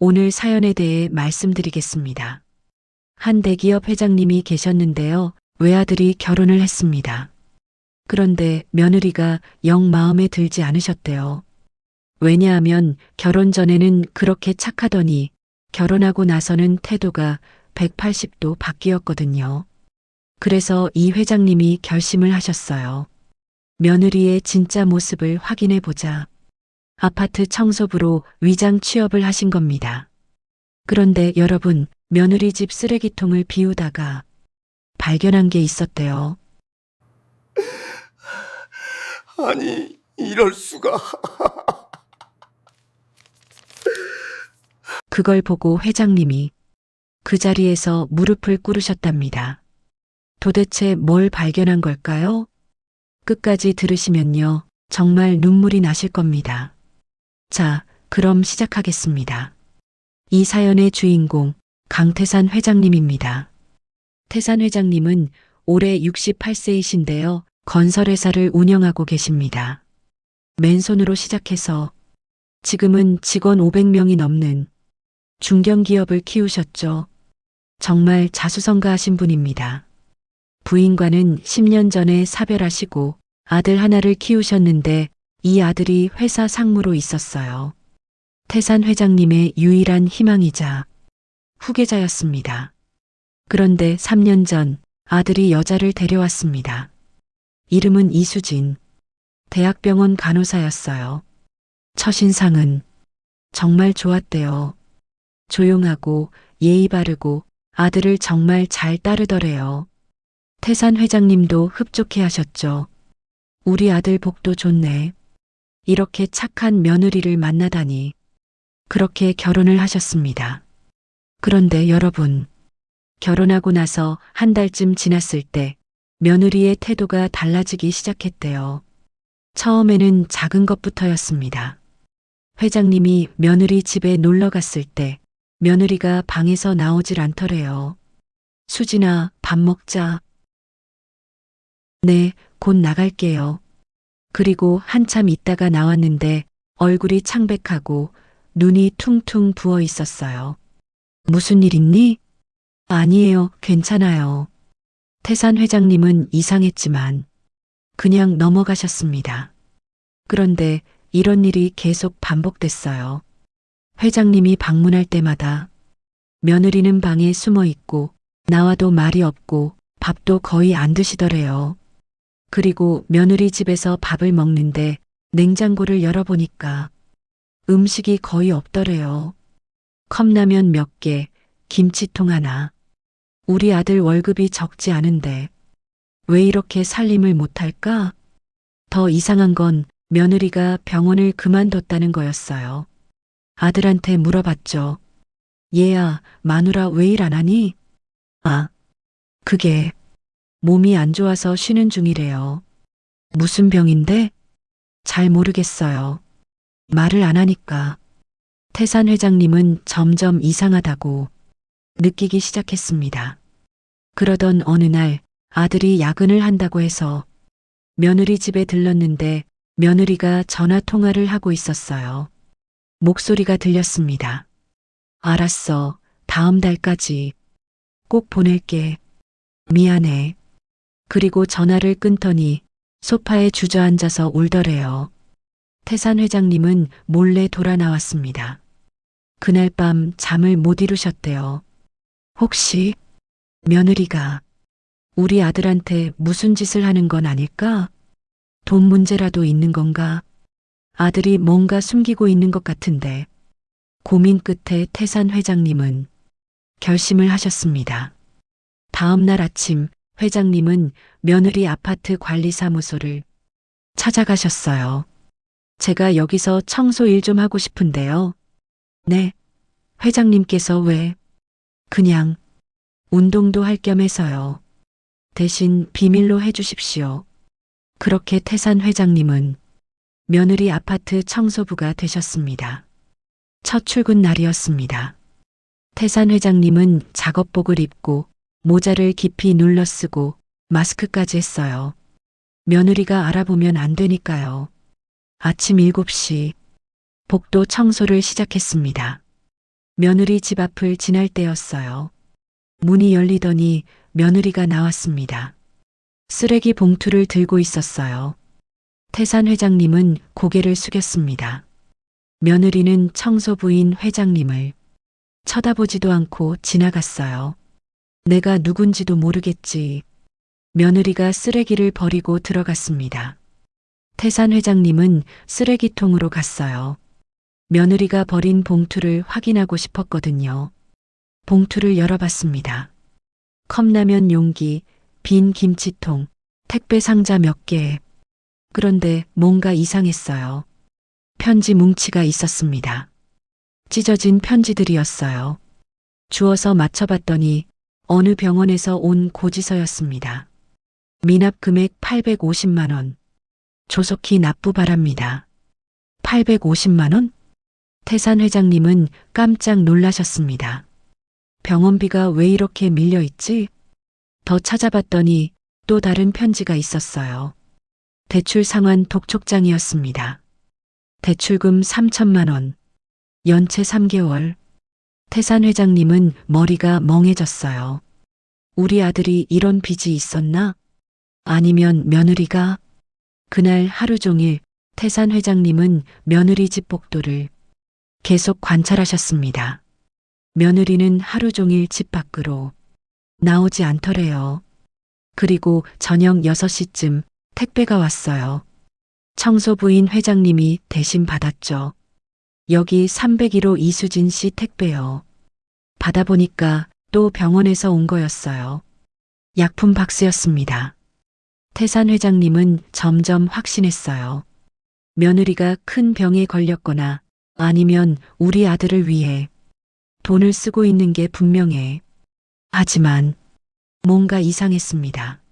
오늘 사연에 대해 말씀드리겠습니다. 한 대기업 회장님이 계셨는데요. 외아들이 결혼을 했습니다. 그런데 며느리가 영 마음에 들지 않으셨대요. 왜냐하면 결혼 전에는 그렇게 착하더니 결혼하고 나서는 태도가 180도 바뀌었거든요. 그래서 이 회장님이 결심을 하셨어요. 며느리의 진짜 모습을 확인해 보자. 아파트 청소부로 위장 취업을 하신 겁니다. 그런데 여러분, 며느리 집 쓰레기통을 비우다가 발견한 게 있었대요. 아니, 이럴 수가. 그걸 보고 회장님이 그 자리에서 무릎을 꿇으셨답니다. 도대체 뭘 발견한 걸까요? 끝까지 들으시면요. 정말 눈물이 나실 겁니다. 자, 그럼 시작하겠습니다. 이 사연의 주인공, 강태산 회장님입니다. 태산 회장님은 올해 68세이신데요. 건설회사를 운영하고 계십니다. 맨손으로 시작해서 지금은 직원 500명이 넘는 중견기업을 키우셨죠. 정말 자수성가하신 분입니다. 부인과는 10년 전에 사별하시고 아들 하나를 키우셨는데 이 아들이 회사 상무로 있었어요. 태산 회장님의 유일한 희망이자 후계자였습니다. 그런데 3년 전 아들이 여자를 데려왔습니다. 이름은 이수진. 대학병원 간호사였어요. 첫인상은 정말 좋았대요. 조용하고 예의 바르고 아들을 정말 잘 따르더래요. 태산 회장님도 흡족해 하셨죠. 우리 아들 복도 좋네. 이렇게 착한 며느리를 만나다니. 그렇게 결혼을 하셨습니다. 그런데 여러분, 결혼하고 나서 한 달쯤 지났을 때 며느리의 태도가 달라지기 시작했대요. 처음에는 작은 것부터였습니다. 회장님이 며느리 집에 놀러 갔을 때 며느리가 방에서 나오질 않더래요. 수진아, 밥 먹자. 네, 곧 나갈게요. 그리고 한참 있다가 나왔는데 얼굴이 창백하고 눈이 퉁퉁 부어 있었어요. 무슨 일 있니? 아니에요, 괜찮아요. 태산 회장님은 이상했지만 그냥 넘어가셨습니다. 그런데 이런 일이 계속 반복됐어요. 회장님이 방문할 때마다 며느리는 방에 숨어 있고 나와도 말이 없고 밥도 거의 안 드시더래요. 그리고 며느리 집에서 밥을 먹는데 냉장고를 열어보니까 음식이 거의 없더래요. 컵라면 몇 개, 김치통 하나. 우리 아들 월급이 적지 않은데 왜 이렇게 살림을 못할까? 더 이상한 건 며느리가 병원을 그만뒀다는 거였어요. 아들한테 물어봤죠. 얘야, 마누라 왜 일 안 하니? 아, 그게 몸이 안 좋아서 쉬는 중이래요. 무슨 병인데? 잘 모르겠어요. 말을 안 하니까. 태산 회장님은 점점 이상하다고 느끼기 시작했습니다. 그러던 어느 날 아들이 야근을 한다고 해서 며느리 집에 들렀는데 며느리가 전화 통화를 하고 있었어요. 목소리가 들렸습니다. 알았어. 다음 달까지 꼭 보낼게. 미안해. 그리고 전화를 끊더니 소파에 주저앉아서 울더래요. 태산 회장님은 몰래 돌아 나왔습니다. 그날 밤 잠을 못 이루셨대요. 혹시 며느리가 우리 아들한테 무슨 짓을 하는 건 아닐까? 돈 문제라도 있는 건가? 아들이 뭔가 숨기고 있는 것 같은데. 고민 끝에 태산 회장님은 결심을 하셨습니다. 다음 날 아침 회장님은 며느리 아파트 관리사무소를 찾아가셨어요. 제가 여기서 청소 일 좀 하고 싶은데요. 네. 회장님께서 왜? 그냥 운동도 할 겸 해서요. 대신 비밀로 해주십시오. 그렇게 태산 회장님은 며느리 아파트 청소부가 되셨습니다. 첫 출근 날이었습니다. 태산 회장님은 작업복을 입고 모자를 깊이 눌러 쓰고 마스크까지 했어요. 며느리가 알아보면 안 되니까요. 아침 7시 복도 청소를 시작했습니다. 며느리 집 앞을 지날 때였어요. 문이 열리더니 며느리가 나왔습니다. 쓰레기 봉투를 들고 있었어요. 태산 회장님은 고개를 숙였습니다. 며느리는 청소부인 회장님을 쳐다보지도 않고 지나갔어요. 내가 누군지도 모르겠지. 며느리가 쓰레기를 버리고 들어갔습니다. 태산 회장님은 쓰레기통으로 갔어요. 며느리가 버린 봉투를 확인하고 싶었거든요. 봉투를 열어봤습니다. 컵라면 용기, 빈 김치통, 택배 상자 몇 개. 그런데 뭔가 이상했어요. 편지 뭉치가 있었습니다. 찢어진 편지들이었어요. 주워서 맞춰봤더니 어느 병원에서 온 고지서였습니다. 미납 금액 850만 원. 조속히 납부 바랍니다. 850만 원? 태산 회장님은 깜짝 놀라셨습니다. 병원비가 왜 이렇게 밀려있지? 더 찾아봤더니 또 다른 편지가 있었어요. 대출 상환 독촉장이었습니다. 대출금 3천만 원. 연체 3개월. 태산 회장님은 머리가 멍해졌어요. 우리 아들이 이런 빚이 있었나? 아니면 며느리가? 그날 하루 종일 태산 회장님은 며느리 집 복도를 계속 관찰하셨습니다. 며느리는 하루 종일 집 밖으로 나오지 않더래요. 그리고 저녁 6시쯤 택배가 왔어요. 청소부인 회장님이 대신 받았죠. 여기 301호 이수진 씨 택배요. 받아보니까 또 병원에서 온 거였어요. 약품 박스였습니다. 태산 회장님은 점점 확신했어요. 며느리가 큰 병에 걸렸거나 아니면 우리 아들을 위해 돈을 쓰고 있는 게 분명해. 하지만 뭔가 이상했습니다.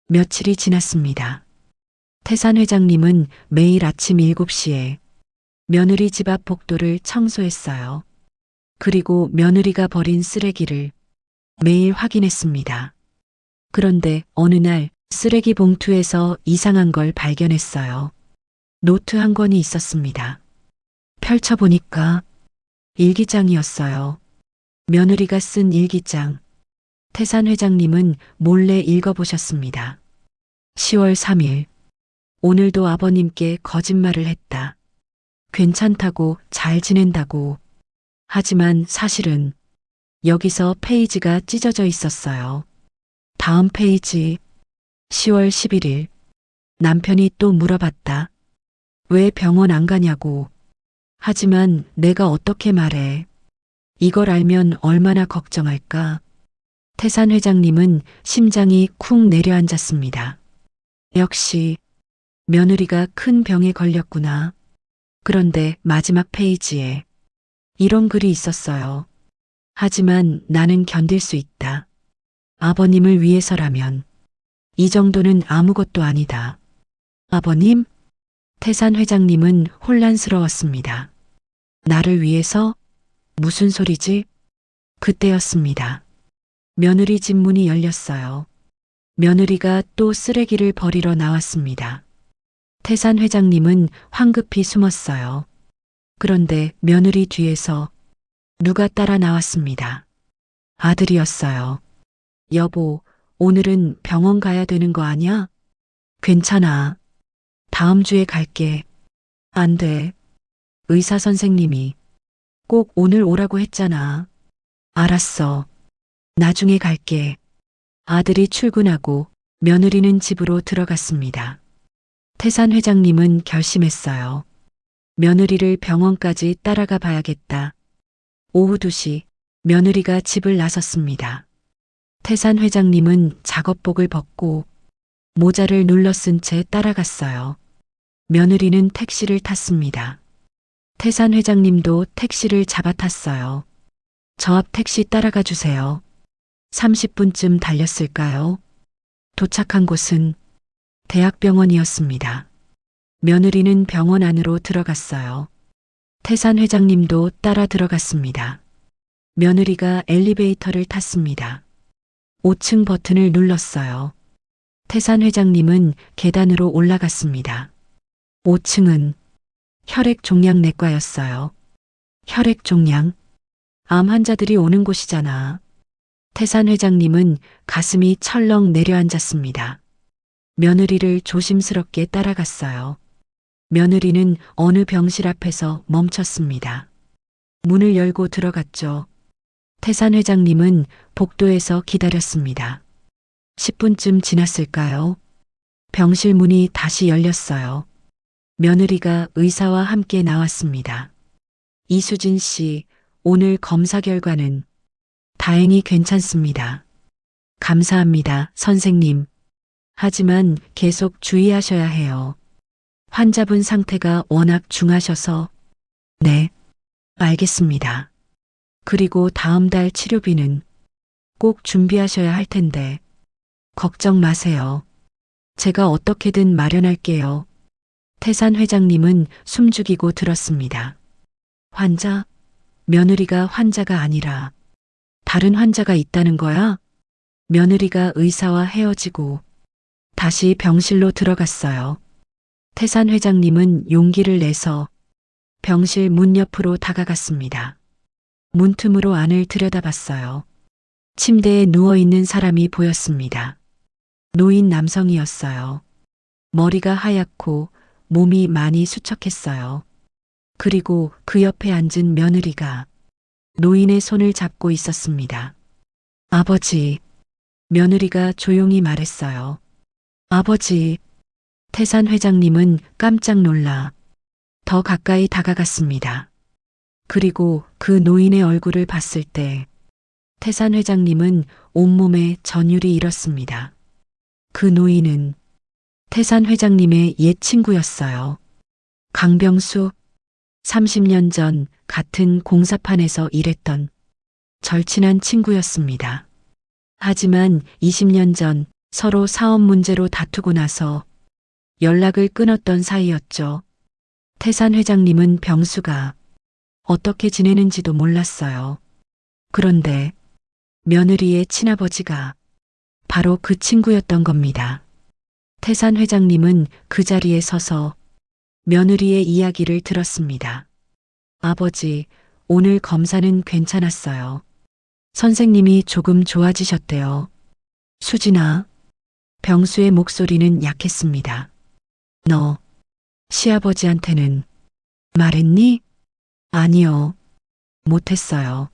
며칠이 지났습니다. 태산 회장님은 매일 아침 7시에 며느리 집 앞 복도를 청소했어요. 그리고 며느리가 버린 쓰레기를 매일 확인했습니다. 그런데 어느 날 쓰레기 봉투에서 이상한 걸 발견했어요. 노트 한 권이 있었습니다. 펼쳐보니까 일기장이었어요. 며느리가 쓴 일기장. 태산 회장님은 몰래 읽어보셨습니다. 10월 3일. 오늘도 아버님께 거짓말을 했다. 괜찮다고 잘 지낸다고. 하지만 사실은 여기서 페이지가 찢어져 있었어요. 다음 페이지. 10월 11일. 남편이 또 물어봤다. 왜 병원 안 가냐고. 하지만 내가 어떻게 말해. 이걸 알면 얼마나 걱정할까. 태산 회장님은 심장이 쿵 내려앉았습니다. 역시 며느리가 큰 병에 걸렸구나. 그런데 마지막 페이지에 이런 글이 있었어요. 하지만 나는 견딜 수 있다. 아버님을 위해서라면 이 정도는 아무것도 아니다. 아버님? 태산 회장님은 혼란스러웠습니다. 나를 위해서? 무슨 소리지? 그때였습니다. 며느리 집 문이 열렸어요. 며느리가 또 쓰레기를 버리러 나왔습니다. 태산 회장님은 황급히 숨었어요. 그런데 며느리 뒤에서 누가 따라 나왔습니다. 아들이었어요. 여보, 오늘은 병원 가야 되는 거 아니야? 괜찮아. 다음 주에 갈게. 안 돼. 의사 선생님이 꼭 오늘 오라고 했잖아. 알았어. 나중에 갈게. 아들이 출근하고 며느리는 집으로 들어갔습니다. 태산 회장님은 결심했어요. 며느리를 병원까지 따라가 봐야겠다. 오후 2시 며느리가 집을 나섰습니다. 태산 회장님은 작업복을 벗고 모자를 눌러 쓴 채 따라갔어요. 며느리는 택시를 탔습니다. 태산 회장님도 택시를 잡아탔어요. 저 앞 택시 따라가 주세요. 30분쯤 달렸을까요? 도착한 곳은 대학병원이었습니다. 며느리는 병원 안으로 들어갔어요. 태산 회장님도 따라 들어갔습니다. 며느리가 엘리베이터를 탔습니다. 5층 버튼을 눌렀어요. 태산 회장님은 계단으로 올라갔습니다. 5층은 혈액종양내과였어요. 혈액종양? 암 환자들이 오는 곳이잖아. 태산 회장님은 가슴이 철렁 내려앉았습니다. 며느리를 조심스럽게 따라갔어요. 며느리는 어느 병실 앞에서 멈췄습니다. 문을 열고 들어갔죠. 태산 회장님은 복도에서 기다렸습니다. 10분쯤 지났을까요? 병실 문이 다시 열렸어요. 며느리가 의사와 함께 나왔습니다. 이수진 씨, 오늘 검사 결과는 다행히 괜찮습니다. 감사합니다, 선생님. 하지만 계속 주의하셔야 해요. 환자분 상태가 워낙 중하셔서. 네, 알겠습니다. 그리고 다음 달 치료비는 꼭 준비하셔야 할 텐데. 걱정 마세요. 제가 어떻게든 마련할게요. 태산 회장님은 숨죽이고 들었습니다. 환자? 며느리가 환자가 아니라 다른 환자가 있다는 거야? 며느리가 의사와 헤어지고 다시 병실로 들어갔어요. 태산 회장님은 용기를 내서 병실 문 옆으로 다가갔습니다. 문틈으로 안을 들여다봤어요. 침대에 누워있는 사람이 보였습니다. 노인 남성이었어요. 머리가 하얗고 몸이 많이 수척했어요. 그리고 그 옆에 앉은 며느리가 노인의 손을 잡고 있었습니다. 아버지, 며느리가 조용히 말했어요. 아버지, 태산 회장님은 깜짝 놀라 더 가까이 다가갔습니다. 그리고 그 노인의 얼굴을 봤을 때 태산 회장님은 온몸에 전율이 일었습니다. 그 노인은 태산 회장님의 옛 친구였어요. 강병수, 30년 전 같은 공사판에서 일했던 절친한 친구였습니다. 하지만 20년 전 서로 사업 문제로 다투고 나서 연락을 끊었던 사이였죠. 태산 회장님은 병수가 어떻게 지내는지도 몰랐어요. 그런데 며느리의 친아버지가 바로 그 친구였던 겁니다. 태산 회장님은 그 자리에 서서 며느리의 이야기를 들었습니다. 아버지, 오늘 검사는 괜찮았어요. 선생님이 조금 좋아지셨대요. 수진아, 병수의 목소리는 약했습니다. 너 시아버지한테는 말했니? 아니요. 못했어요.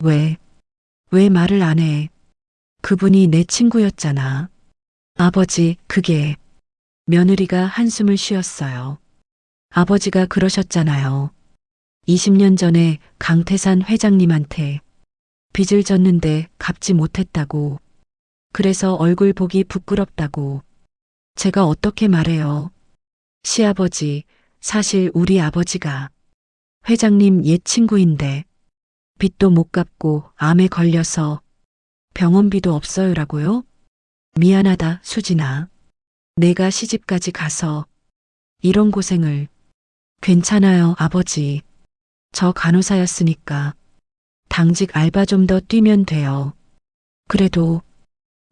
왜 말을 안 해? 그분이 내 친구였잖아. 아버지, 그게. 며느리가 한숨을 쉬었어요. 아버지가 그러셨잖아요. 20년 전에 강태산 회장님한테 빚을 졌는데 갚지 못했다고. 그래서 얼굴 보기 부끄럽다고. 제가 어떻게 말해요? 시아버지, 사실 우리 아버지가 회장님 옛 친구인데 빚도 못 갚고 암에 걸려서 병원비도 없어요라고요? 미안하다, 수진아. 내가 시집까지 가서 이런 고생을. 괜찮아요, 아버지. 저 간호사였으니까 당직 알바 좀 더 뛰면 돼요. 그래도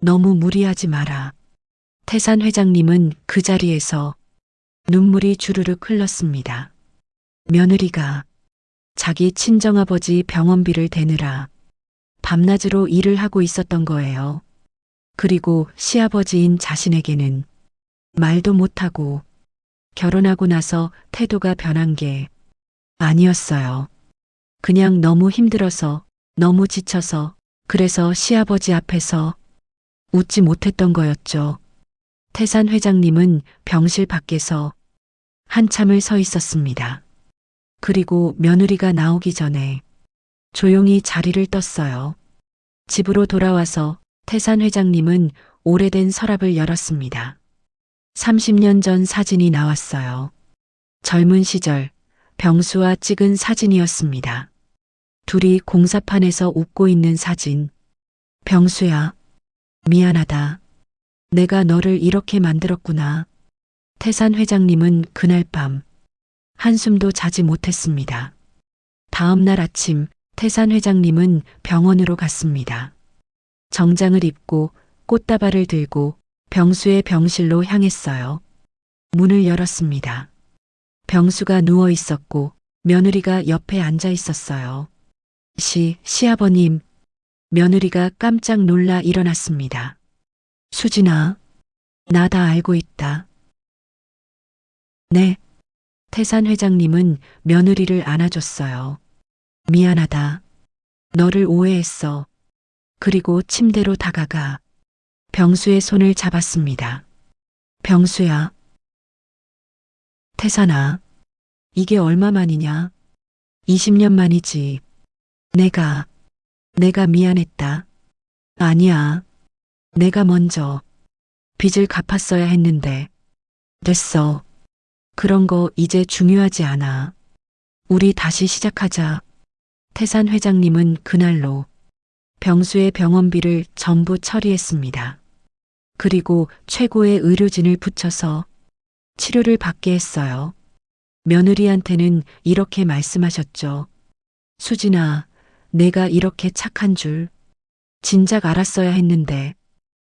너무 무리하지 마라. 태산 회장님은 그 자리에서 눈물이 주르륵 흘렀습니다. 며느리가 자기 친정아버지 병원비를 대느라 밤낮으로 일을 하고 있었던 거예요. 그리고 시아버지인 자신에게는 말도 못하고 결혼하고 나서 태도가 변한 게 아니었어요. 그냥 너무 힘들어서, 너무 지쳐서, 그래서 시아버지 앞에서 웃지 못했던 거였죠. 태산 회장님은 병실 밖에서 한참을 서 있었습니다. 그리고 며느리가 나오기 전에 조용히 자리를 떴어요. 집으로 돌아와서 태산 회장님은 오래된 서랍을 열었습니다. 30년 전 사진이 나왔어요. 젊은 시절 병수와 찍은 사진이었습니다. 둘이 공사판에서 웃고 있는 사진. 병수야, 미안하다. 내가 너를 이렇게 만들었구나. 태산 회장님은 그날 밤 한숨도 자지 못했습니다. 다음 날 아침 태산 회장님은 병원으로 갔습니다. 정장을 입고 꽃다발을 들고 병수의 병실로 향했어요. 문을 열었습니다. 병수가 누워 있었고 며느리가 옆에 앉아 있었어요. 시아버님, 며느리가 깜짝 놀라 일어났습니다. 수진아, 나 다 알고 있다. 네. 태산 회장님은 며느리를 안아줬어요. 미안하다. 너를 오해했어. 그리고 침대로 다가가 병수의 손을 잡았습니다. 병수야. 태산아, 이게 얼마만이냐? 20년 만이지. 내가 미안했다. 아니야. 내가 먼저 빚을 갚았어야 했는데. 됐어. 그런 거 이제 중요하지 않아. 우리 다시 시작하자. 태산 회장님은 그날로 병수의 병원비를 전부 처리했습니다. 그리고 최고의 의료진을 붙여서 치료를 받게 했어요. 며느리한테는 이렇게 말씀하셨죠. 수진아, 내가 이렇게 착한 줄 진작 알았어야 했는데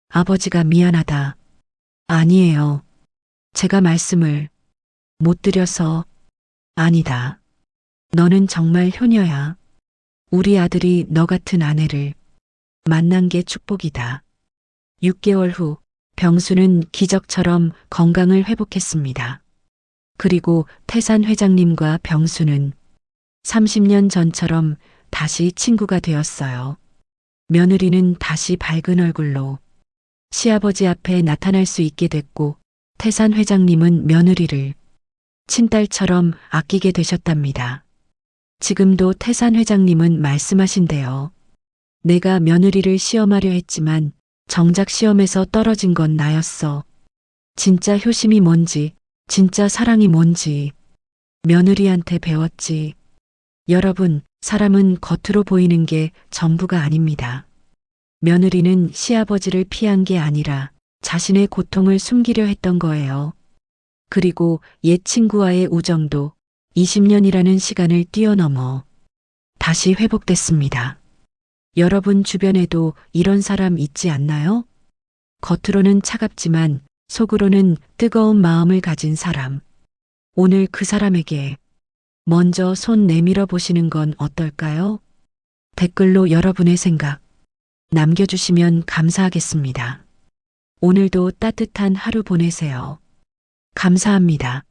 아버지가 미안하다. 아니에요. 제가 말씀을 못 드려서. 아니다. 너는 정말 효녀야. 우리 아들이 너 같은 아내를 만난 게 축복이다. 6개월 후 병수는 기적처럼 건강을 회복했습니다. 그리고 태산 회장님과 병수는 30년 전처럼 다시 친구가 되었어요. 며느리는 다시 밝은 얼굴로 시아버지 앞에 나타날 수 있게 됐고, 태산 회장님은 며느리를 친딸처럼 아끼게 되셨답니다. 지금도 태산 회장님은 말씀하신대요. 내가 며느리를 시험하려 했지만 정작 시험에서 떨어진 건 나였어. 진짜 효심이 뭔지, 진짜 사랑이 뭔지 며느리한테 배웠지. 여러분, 사람은 겉으로 보이는 게 전부가 아닙니다. 며느리는 시아버지를 피한 게 아니라 자신의 고통을 숨기려 했던 거예요. 그리고 옛 친구와의 우정도 20년이라는 시간을 뛰어넘어 다시 회복됐습니다. 여러분 주변에도 이런 사람 있지 않나요? 겉으로는 차갑지만 속으로는 뜨거운 마음을 가진 사람. 오늘 그 사람에게 먼저 손 내밀어 보시는 건 어떨까요? 댓글로 여러분의 생각 남겨주시면 감사하겠습니다. 오늘도 따뜻한 하루 보내세요. 감사합니다.